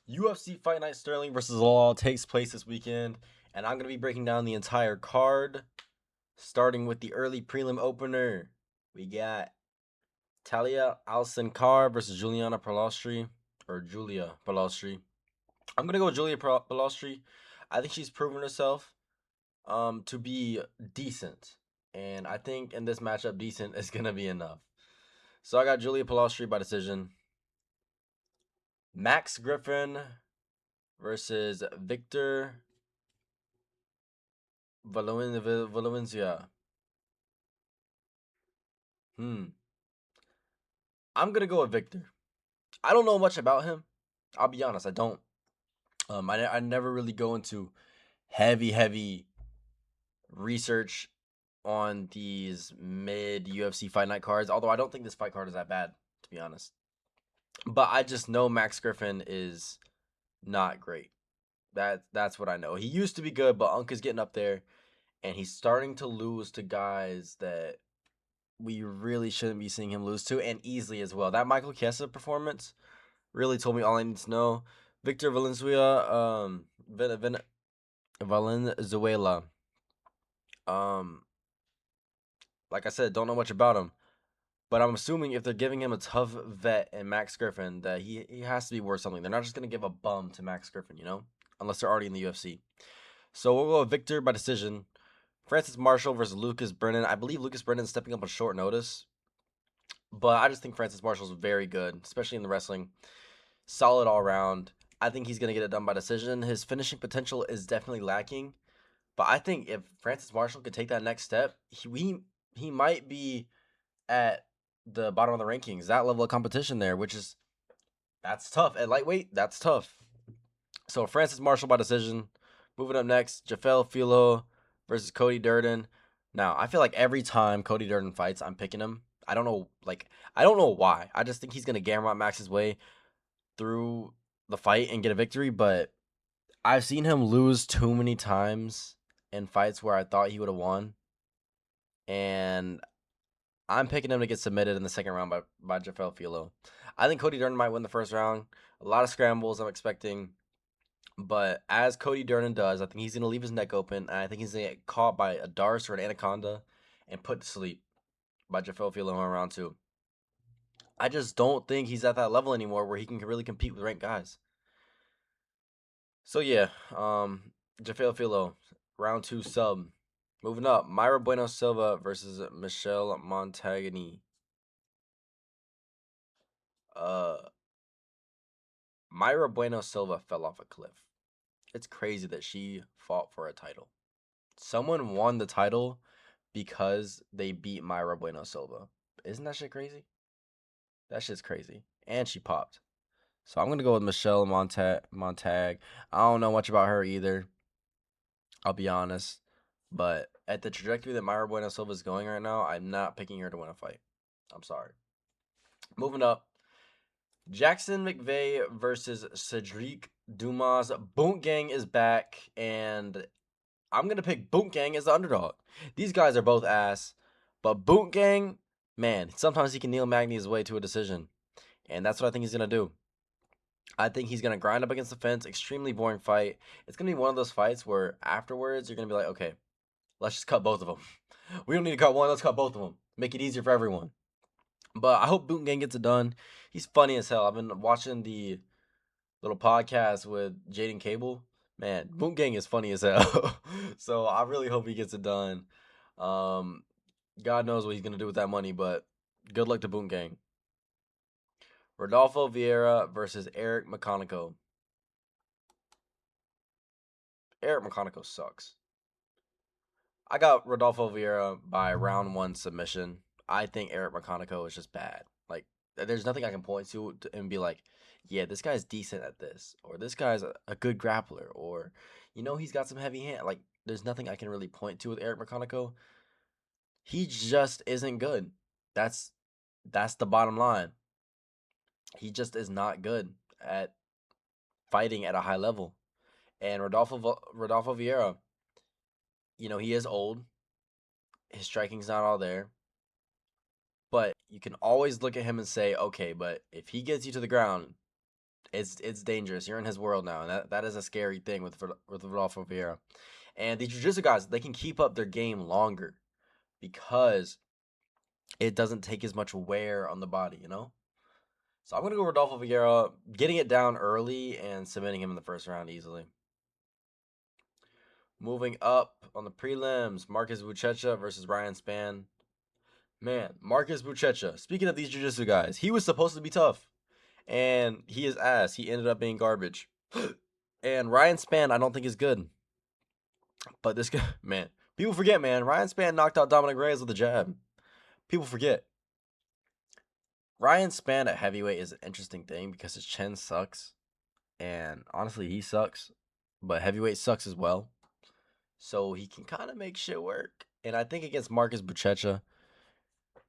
UFC Fight Night Sterling versus Zalal takes place this weekend, and I'm going to be breaking down the entire card, starting with the early prelim opener. We got Talia Alcin-Carr versus Juliana Palostri, or Julia Palostri. I'm going to go with Julia Palostri. I think she's proven herself to be decent, and I think in this matchup, decent is going to be enough. So I got Julia Palostri by decision. Max Griffin versus Victor Valencia. Hmm. I'm gonna go with Victor. I don't know much about him. I'll be honest. I don't. I never really go into heavy research on these mid UFC fight night cards. Although I don't think this fight card is that bad, to be honest. But I just know Max Griffin is not great. That's what I know. He used to be good, but Unk is getting up there, and he's starting to lose to guys that we really shouldn't be seeing him lose to, and easily as well. That Michael Chiesa performance really told me all I need to know. Victor Valenzuela. Um, like I said, don't know much about him, but I'm assuming if they're giving him a tough vet and Max Griffin, that he has to be worth something. They're not just gonna give a bum to Max Griffin, unless they're already in the UFC. So we'll go with Victor by decision. Francis Marshall versus Lucas Brennan. I believe Lucas Brennan is stepping up on short notice, but I just think Francis Marshall's very good, especially in the wrestling. Solid all around. I think he's gonna get it done by decision. His finishing potential is definitely lacking, but I think if Francis Marshall could take that next step, he might be at the bottom of the rankings. That level of competition there, that's tough at lightweight. That's tough. So Francis Marshall by decision. Moving up next, Jafel Filo versus Cody Durden. Now I feel like every time Cody Durden fights, I'm picking him. I don't know why. I just think he's gonna Gamrot Max his way through the fight and get a victory, but I've seen him lose too many times in fights where I thought he would have won. And I'm picking him to get submitted in the second round by Jafel Filo. I think Cody Durden might win the first round. A lot of scrambles I'm expecting. But as Cody Durden does, I think he's going to leave his neck open. And I think he's going to get caught by a Darce or an Anaconda and put to sleep by Jafel Filo in round two. I just don't think he's at that level anymore where he can really compete with ranked guys. So yeah, Jafel Filo, round two sub. Moving up, Myra Bueno Silva versus Michelle Montagny. Uh, Myra Bueno Silva fell off a cliff. It's crazy that she fought for a title. Someone won the title because they beat Myra Bueno Silva. Isn't that shit crazy? That shit's crazy. And she popped. So I'm gonna go with Michelle Montag. I don't know much about her either. I'll be honest. But at the trajectory that Myra Bueno Silva is going right now, I'm not picking her to win a fight. I'm sorry. Moving up, Jackson McVeigh versus Cedric Dumas. Boot Gang is back, and I'm gonna pick Boot Gang as the underdog. These guys are both ass, but Boot Gang, man, sometimes he can Neil Magny his way to a decision, and that's what I think he's gonna do. I think he's gonna grind up against the fence. Extremely boring fight. It's gonna be one of those fights where afterwards you're gonna be like, okay, let's just cut both of them. We don't need to cut one. Let's cut both of them. Make it easier for everyone. But I hope Boot Gang gets it done. He's funny as hell. I've been watching the little podcast with Jaden Cable. Man, Boot Gang is funny as hell. So I really hope he gets it done. Um, God knows what he's gonna do with that money, but good luck to Boot Gang. Rodolfo Vieira versus Eric McConaughey. Eric McConaughey sucks. I got Rodolfo Vieira by round one submission. I think Eric McConaughey is just bad. Like, there's nothing I can point to and be like, yeah, this guy's decent at this, or this guy's a good grappler, or he's got some heavy hand. Like, there's nothing I can really point to with Eric McConaughey. He just isn't good. That's that's the bottom line. He just is not good at fighting at a high level. And Rodolfo Vieira, he is old. His striking's not all there. But you can always look at him and say, okay, but if he gets you to the ground, It's dangerous. You're in his world now, and that is a scary thing with Rodolfo Vieira. And the jiu-jitsu guys, they can keep up their game longer because it doesn't take as much wear on the body, you know? So I'm gonna go Rodolfo Vieira, getting it down early and submitting him in the first round easily. Moving up on the prelims, Marcus Buchecha versus Ryan Spann. Man, Marcus Buchecha. Speaking of these jiu-jitsu guys, he was supposed to be tough, and he is ass. He ended up being garbage. And Ryan Spann, I don't think is good. But this guy, man, people forget, man. Ryan Spann knocked out Dominic Reyes with a jab. People forget. Ryan Spann at heavyweight is an interesting thing because his chin sucks, and honestly, he sucks. But heavyweight sucks as well, so he can kind of make shit work. And I think against Marcus Buchecha,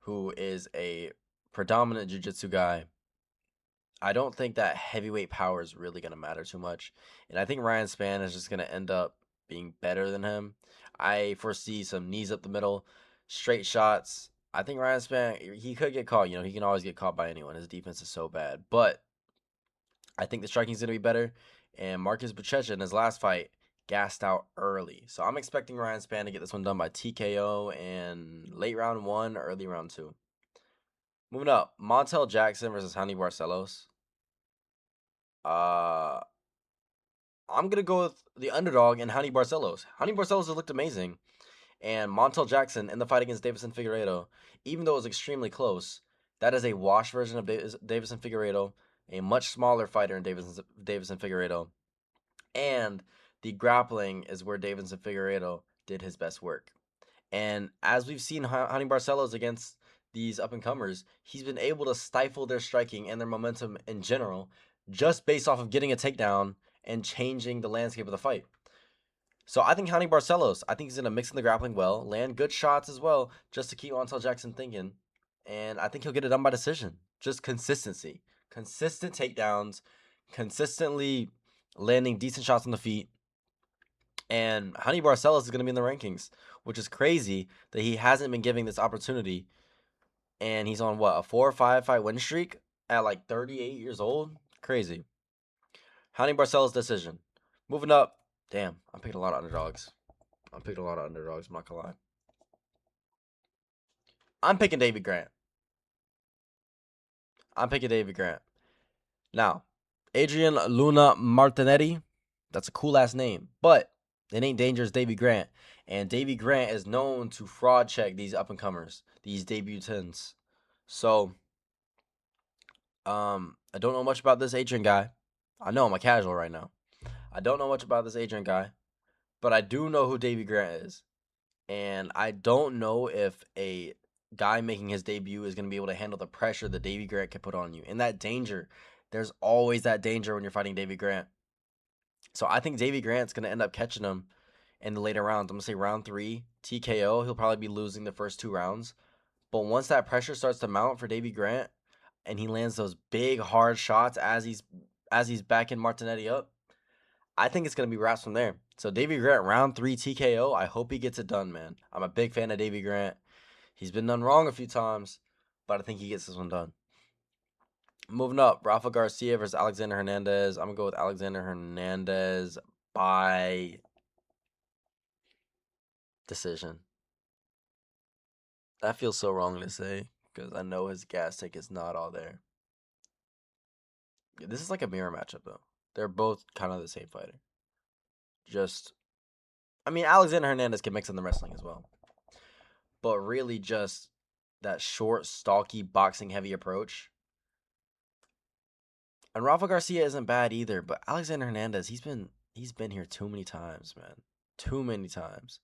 who is a predominant jiu-jitsu guy, I don't think that heavyweight power is really going to matter too much. And I think Ryan Spann is just going to end up being better than him. I foresee some knees up the middle, straight shots. I think Ryan Spann, he could get caught. You know, he can always get caught by anyone. His defense is so bad. But I think the striking is going to be better. And Marcus Buchecha in his last fight gassed out early. So I'm expecting Ryan Spann to get this one done by TKO in late round 1, early round 2. Moving up, Montel Jackson versus Honey Barcelos. Uh, I'm gonna go with the underdog and Honey Barcelos. Honey Barcelos has looked amazing, and Montel Jackson in the fight against Davison Figueiredo, even though it was extremely close, that is a wash version of Davison Figueiredo, a much smaller fighter in Davison Figueiredo, and the grappling is where Davison Figueiredo did his best work. And as we've seen Honey Barcelos against these up and comers, he's been able to stifle their striking and their momentum in general just based off of getting a takedown and changing the landscape of the fight. So I think Honey Barcelos, I think he's gonna mix in the grappling well, land good shots as well, just to keep Montel Jackson thinking. And I think he'll get it done by decision. Just consistency. Consistent takedowns, consistently landing decent shots on the feet. And Honey Barcelos is going to be in the rankings, which is crazy that he hasn't been giving this opportunity. And he's on what, a 4 or 5 fight win streak at like 38 years old? Crazy. Honey Barcelos decision. Moving up. Damn, I'm picking a lot of underdogs. I'm not gonna lie. I'm picking David Grant. Now, Adrian Luna Martinetti, that's a cool ass name, but it ain't dangerous Davy Grant. And Davy Grant is known to fraud check these up and comers, these debutants. So, I don't know much about this Adrian guy. I know I'm a casual right now. I don't know much about this Adrian guy, but I do know who Davy Grant is. And I don't know if a guy making his debut is going to be able to handle the pressure that Davy Grant can put on you. And that danger, there's always that danger when you're fighting Davy Grant. So I think Davy Grant's going to end up catching him in the later rounds. I'm going to say round 3, TKO. He'll probably be losing the first 2 rounds. But once that pressure starts to mount for Davy Grant and he lands those big, hard shots as he's backing Martinetti up, I think it's going to be wraps from there. So Davy Grant, round 3 TKO. I hope he gets it done, man. I'm a big fan of Davy Grant. He's been done wrong a few times, but I think he gets this one done. Moving up, Rafa Garcia versus Alexander Hernandez. I'm going to go with Alexander Hernandez by decision. That feels so wrong to say because I know his gas tank is not all there. This is like a mirror matchup, though. They're both kind of the same fighter. I mean, Alexander Hernandez can mix in the wrestling as well. But really just that short, stalky, boxing heavy approach. And Rafa Garcia isn't bad either, but Alexander Hernandez, he's been here too many times, man. Too many times.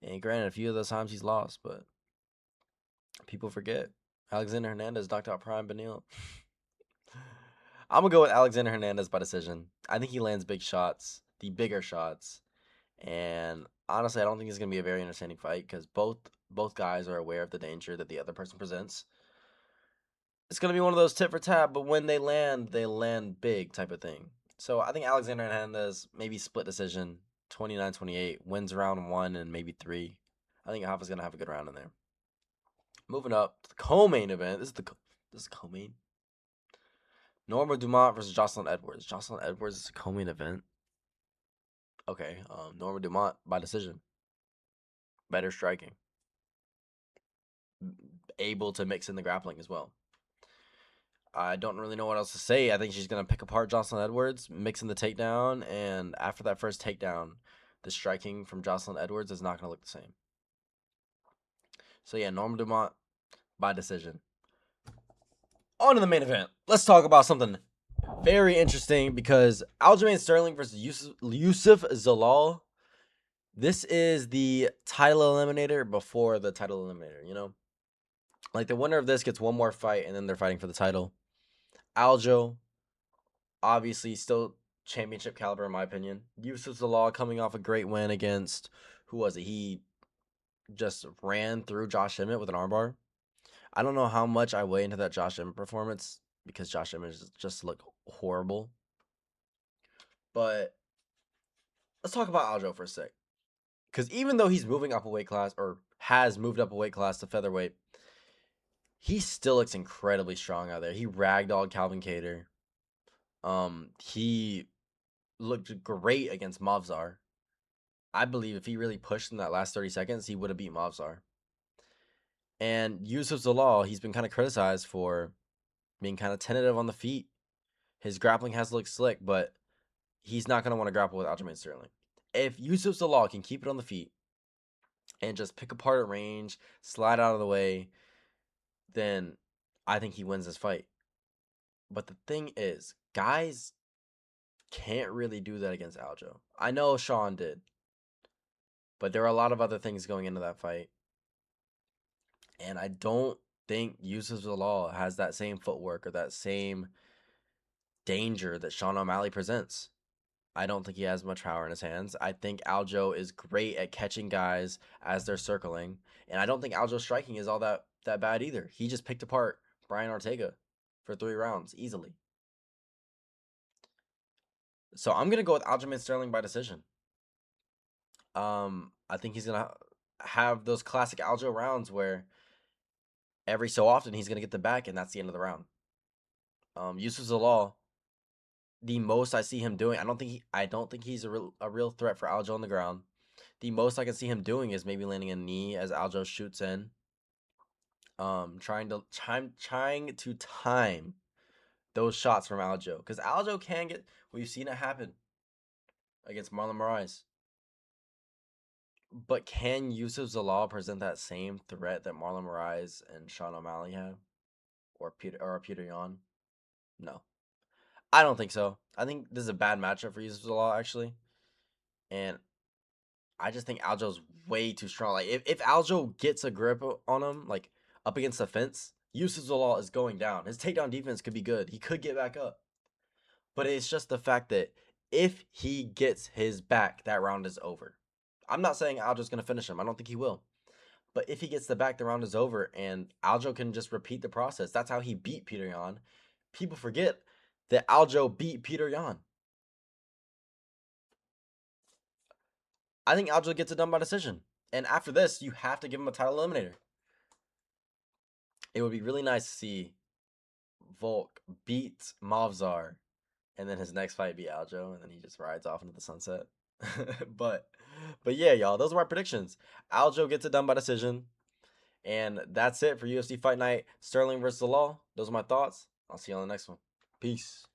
And granted, a few of those times he's lost, but people forget. Alexander Hernandez knocked out Prime Benil. I'm gonna go with Alexander Hernandez by decision. I think he lands big shots, the bigger shots. And honestly, I don't think it's gonna be a very entertaining fight because both guys are aware of the danger that the other person presents. It's gonna be one of those tit for tat, but when they land big type of thing. So I think Alexander Hernandez maybe split decision, 29-28, wins round 1 and maybe 3. I think Rafa's gonna have a good round in there. Moving up to the co-main event. This is co-main. Norma Dumont versus Jocelyn Edwards. Jocelyn Edwards is a co-main event. Okay, Norma Dumont by decision. Better striking. Able to mix in the grappling as well. I don't really know what else to say. I think she's going to pick apart Jocelyn Edwards, mix in the takedown, and after that first takedown, the striking from Jocelyn Edwards is not going to look the same. So yeah, Norma Dumont by decision. On to the main event. Let's talk about something very interesting because Aljamain Sterling versus Yusuf Zalal. This is the title eliminator before the title eliminator, you know? Like the winner of this gets one more fight and then they're fighting for the title. Aljo, obviously still championship caliber in my opinion. Yusuf Zalal coming off a great win against, who was it? He just ran through Josh Emmett with an armbar. I don't know how much I weigh into that Josh Emmett performance because Josh Emmett just looked horrible. But let's talk about Aljo for a sec. Because even though he's moving up a weight class or has moved up a weight class to featherweight, he still looks incredibly strong out there. He ragdolled Calvin Kattar. He looked great against Mavzar. I believe if he really pushed in that last 30 seconds, he would have beat Mavzar. And Yusuf Zalal, he's been kind of criticized for being kind of tentative on the feet. His grappling has looked slick, but he's not going to want to grapple with Aljamain Sterling. If Yusuf Zalal can keep it on the feet and just pick apart at range, slide out of the way, then I think he wins this fight. But the thing is, guys can't really do that against Aljo. I know Sean did, but there are a lot of other things going into that fight. And I don't think Yusuf Zalal has that same footwork or that same danger that Sean O'Malley presents. I don't think he has much power in his hands. I think Aljo is great at catching guys as they're circling. And I don't think Aljo's striking is all that bad either. He just picked apart Brian Ortega for 3 rounds easily. So I'm going to go with Aljamain Sterling by decision. I think he's going to have those classic Aljo rounds where every so often he's going to get the back and that's the end of the round. Yusuf Zalal, the most I see him doing, I don't think he's a real threat for Aljo on the ground. The most I can see him doing is maybe landing a knee as Aljo shoots in. Trying to time those shots from Aljo, because Aljo can get. We've seen it happen against Marlon Moraes. But can Yusuf Zalal present that same threat that Marlon Moraes and Sean O'Malley have, or Peter Yan? No, I don't think so. I think this is a bad matchup for Yusuf Zalal actually, and I just think Aljo's way too strong. Like if Aljo gets a grip on him, like up against the fence, Yusuf Zalal is going down. His takedown defense could be good. He could get back up. But it's just the fact that if he gets his back, that round is over. I'm not saying Aljo's going to finish him. I don't think he will. But if he gets the back, the round is over, and Aljo can just repeat the process. That's how he beat Peter Yan. People forget that Aljo beat Peter Yan. I think Aljo gets it done by decision. And after this, you have to give him a title eliminator. It would be really nice to see Volk beat Mavzar, and then his next fight beat Aljo, and then he just rides off into the sunset. but yeah, y'all, those are my predictions. Aljo gets it done by decision. And that's it for UFC Fight Night Sterling versus Zalal. Those are my thoughts. I'll see you on the next one. Peace.